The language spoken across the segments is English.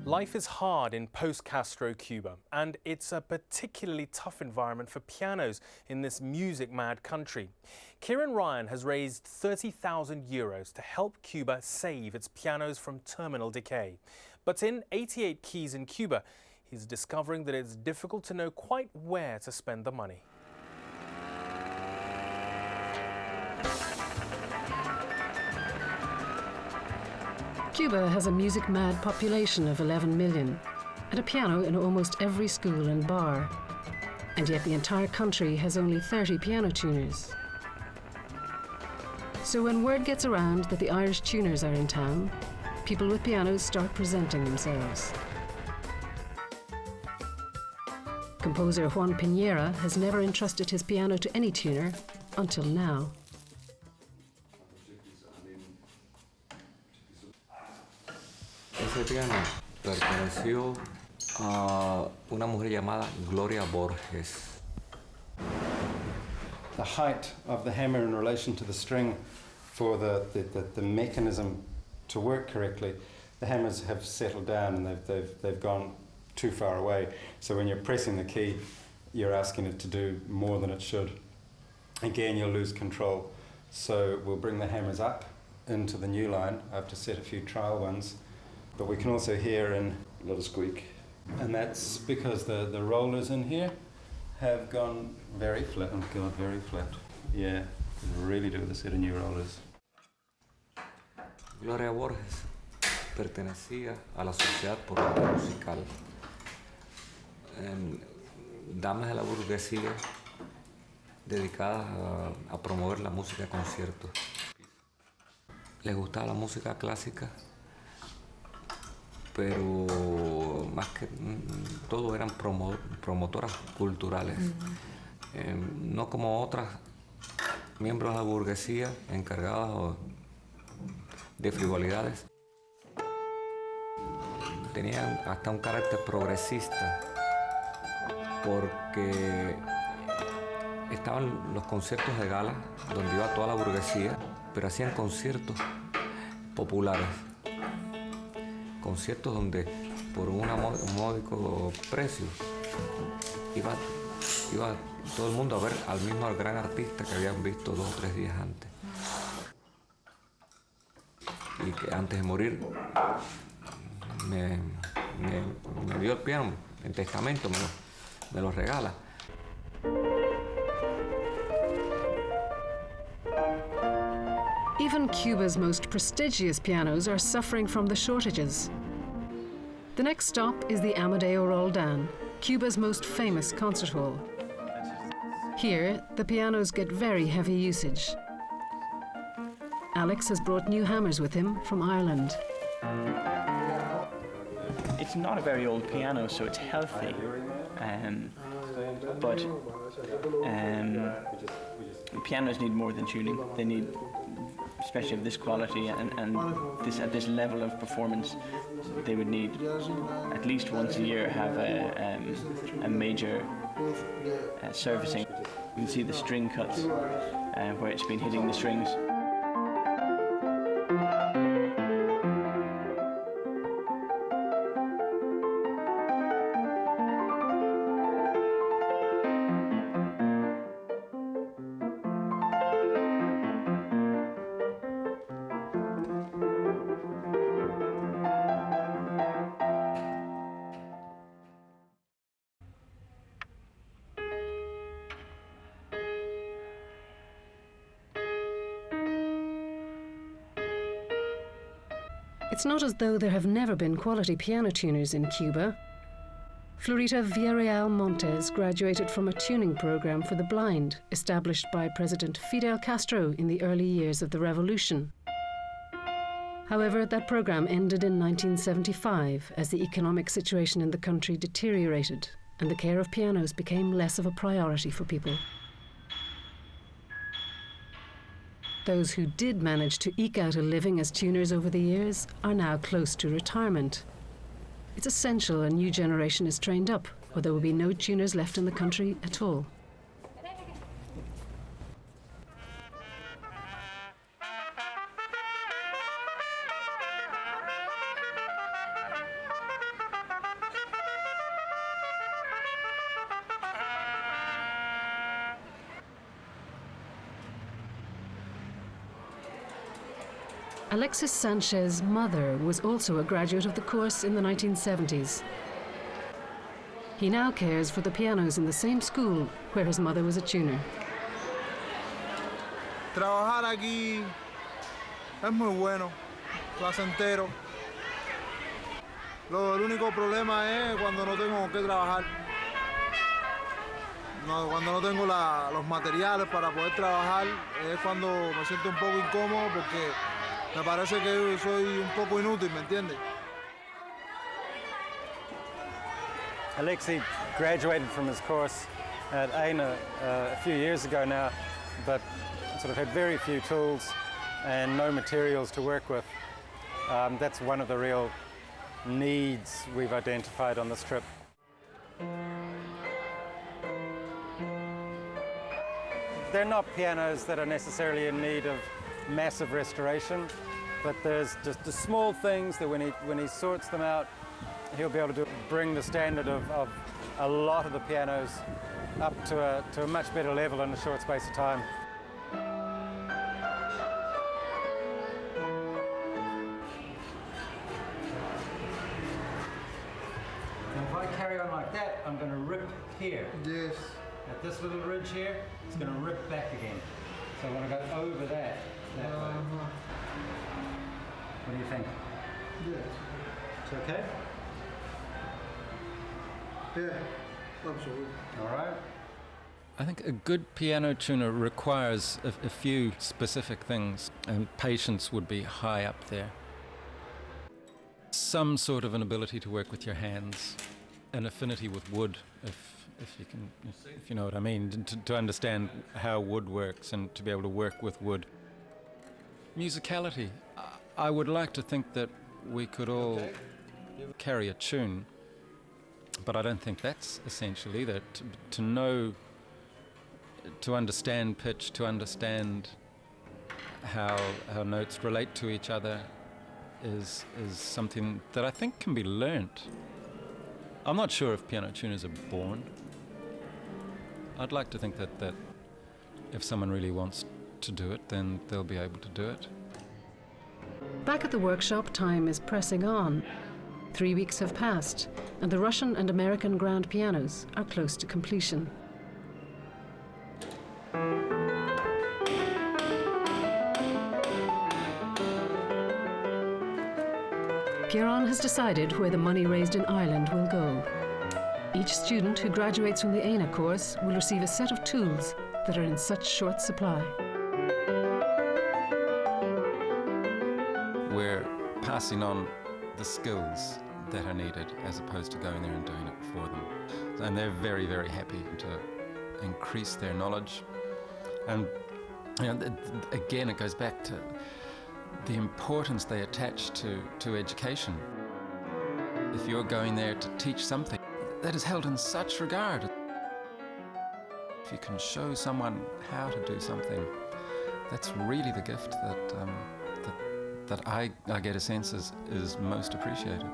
Life is hard in post-Castro Cuba, and it's a particularly tough environment for pianos in this music-mad country. Kieran Ryan has raised €30,000 to help Cuba save its pianos from terminal decay. But in 88 keys in Cuba, he's discovering that it's difficult to know quite where to spend the money. Cuba has a music-mad population of 11 million and a piano in almost every school and bar. And yet the entire country has only 30 piano tuners. So when word gets around that the Irish tuners are in town, people with pianos start presenting themselves. Composer Juan Piñera has never entrusted his piano to any tuner until now. Ese piano perteneció a una mujer llamada Gloria Borges. The height of the hammer in relation to the string for the mechanism to work correctly, the hammers have settled down and they've gone too far away. So when you're pressing the key, you're asking it to do more than it should. Again, you'll lose control. So we'll bring the hammers up into the new line. I have to set a few trial ones. But we can also hear a little squeak. And that's because the rollers in here have gone very flat. Oh God, very flat. Yeah, really do with a set of new rollers. Gloria Borges pertenecía a la Sociedad Popular Musical. Damas de la burguesía dedicadas a promover la música de concierto. Les gustaba la música clásica, pero más que todo eran promotoras culturales, no como otras miembros de la burguesía encargadas de frivolidades. Tenían hasta un carácter progresista, porque estaban los conciertos de gala, donde iba toda la burguesía, pero hacían conciertos populares. Conciertos donde por un módico precio iba todo el mundo a ver al gran artista que habían visto 2 o 3 días antes. Y que antes de morir me dio el piano en testamento, me lo regala. Even Cuba's most prestigious pianos are suffering from the shortages. The next stop is the Amedeo All Done, Cuba's most famous concert hall. Here, the pianos get very heavy usage. Alex has brought new hammers with him from Ireland. It's not a very old piano, so it's healthy, but pianos need more than tuning. They need, especially of this quality and at this level of performance, they would need at least once a year have a major servicing. You can see the string cuts where it's been hitting the strings. It's not as though there have never been quality piano tuners in Cuba. Florita Villarreal Montes graduated from a tuning program for the blind established by President Fidel Castro in the early years of the revolution. However, that program ended in 1975 as the economic situation in the country deteriorated and the care of pianos became less of a priority for people. Those who did manage to eke out a living as tuners over the years are now close to retirement. It's essential a new generation is trained up, or there will be no tuners left in the country at all. Alexis Sanchez's mother was also a graduate of the course in the 1970s. He now cares for the pianos in the same school where his mother was a tuner. Trabajar aquí es muy bueno, placentero. El único problema es cuando no tengo que trabajar. Cuando no tengo los materiales para poder trabajar, es cuando me siento un poco incómodo porque me parece que soy un poco inútil, ¿me entiendes? Alexi graduated from his course at AINA a few years ago now, but sort of had very few tools and no materials to work with. That's one of the real needs we've identified on this trip. They're not pianos that are necessarily in need of massive restoration, but there's just the small things that when he sorts them out, he'll be able to bring the standard of a lot of the pianos up to a much better level in a short space of time. And if I carry on like that, I'm going to rip here. Yes. At this little ridge here, it's going to rip back again. So I want to go over that way. What do you think? Yes. It's okay? Yeah, absolutely. All right. I think a good piano tuner requires a few specific things, and patience would be high up there. Some sort of an ability to work with your hands, an affinity with wood, if you know what I mean, to understand how wood works and to be able to work with wood. Musicality. I would like to think that we could all carry a tune, but I don't think that's essential either. To know, to understand pitch, to understand how notes relate to each other is something that I think can be learnt. I'm not sure if piano tuners are born. I'd like to think that if someone really wants to do it, then they'll be able to do it. Back at the workshop, time is pressing on. 3 weeks have passed, and the Russian and American grand pianos are close to completion. Kieran has decided where the money raised in Ireland will go. Each student who graduates from the AINA course will receive a set of tools that are in such short supply. We're passing on the skills that are needed as opposed to going there and doing it for them. And they're very, very happy to increase their knowledge. And again, it goes back to the importance they attach to education. If you're going there to teach something that is held in such regard, if you can show someone how to do something, that's really the gift that I get a sense is most appreciated.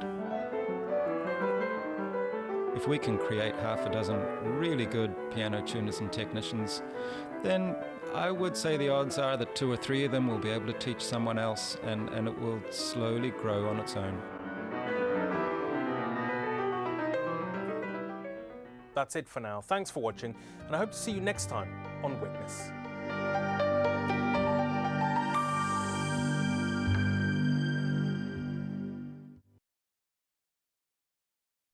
If we can create half a dozen really good piano tuners and technicians, then I would say the odds are that 2 or 3 of them will be able to teach someone else, and it will slowly grow on its own. That's it for now. Thanks for watching, and I hope to see you next time on Witness.